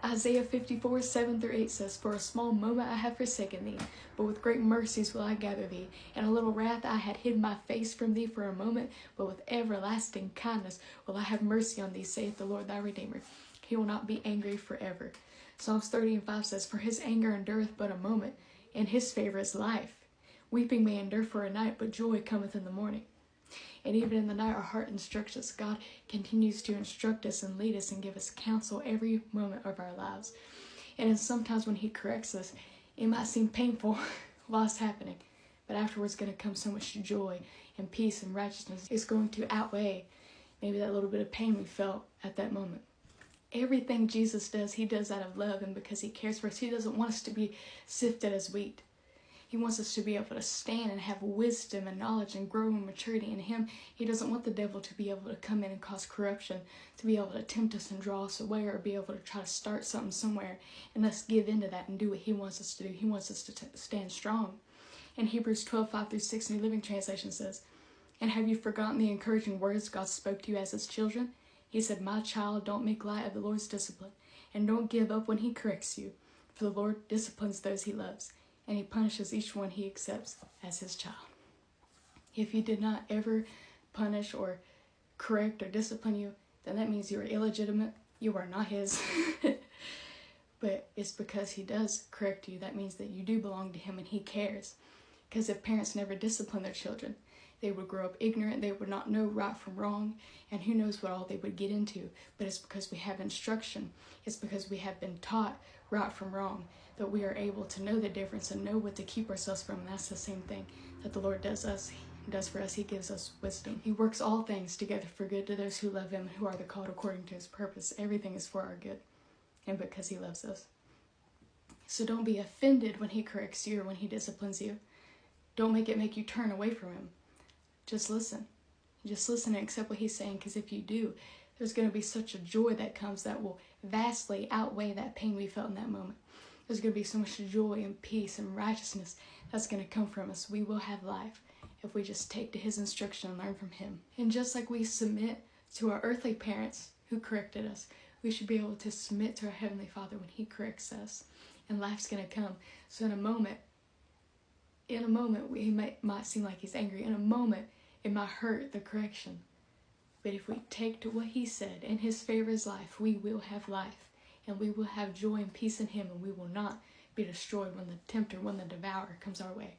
Isaiah 54, 7-8 says, "For a small moment I have forsaken thee, but with great mercies will I gather thee. In a little wrath I had hid my face from thee for a moment, but with everlasting kindness will I have mercy on thee, saith the Lord thy Redeemer. He will not be angry forever." Psalms 30:5 says, "For his anger endureth but a moment, and his favor is life. Weeping may endure for a night, but joy cometh in the morning." And even in the night, our heart instructs us. God continues to instruct us and lead us and give us counsel every moment of our lives. And then sometimes when he corrects us, it might seem painful while it's happening, but afterwards going to come so much joy and peace and righteousness. It's going to outweigh maybe that little bit of pain we felt at that moment. Everything Jesus does, he does out of love and because he cares for us. He doesn't want us to be sifted as wheat. He wants us to be able to stand and have wisdom and knowledge and grow in maturity in him. He doesn't want the devil to be able to come in and cause corruption, to be able to tempt us and draw us away, or be able to try to start something somewhere and us give into that and do what he wants us to do. He wants us to stand strong. In Hebrews 12:5-6, New Living Translation says, "And have you forgotten the encouraging words God spoke to you as his children? He said, 'My child, don't make light of the Lord's discipline, and don't give up when he corrects you, for the Lord disciplines those he loves, and he punishes each one he accepts as his child.'" If he did not ever punish or correct or discipline you, then that means you are illegitimate. You are not his. But it's because he does correct you. That means that you do belong to him and he cares. Because if parents never discipline their children, they would grow up ignorant, they would not know right from wrong, and who knows what all they would get into. But it's because we have instruction. It's because we have been taught right from wrong that we are able to know the difference and know what to keep ourselves from. And that's the same thing that the Lord does for us. He gives us wisdom. He works all things together for good to those who love him and who are the called according to his purpose. Everything is for our good and because he loves us. So don't be offended when he corrects you or when he disciplines you. Don't make it make you turn away from him. Just listen. Just listen and accept what he's saying, because if you do, there's going to be such a joy that comes that will vastly outweigh that pain we felt in that moment. There's going to be so much joy and peace and righteousness that's going to come from us. We will have life if we just take to his instruction and learn from him. And just like we submit to our earthly parents who corrected us, we should be able to submit to our Heavenly Father when he corrects us. And life's going to come. So in a moment, he might seem like he's angry. In a moment, it might hurt the correction. But if we take to what he said, in his favor is life, we will have life. And we will have joy and peace in him, and we will not be destroyed when the tempter, when the devourer comes our way.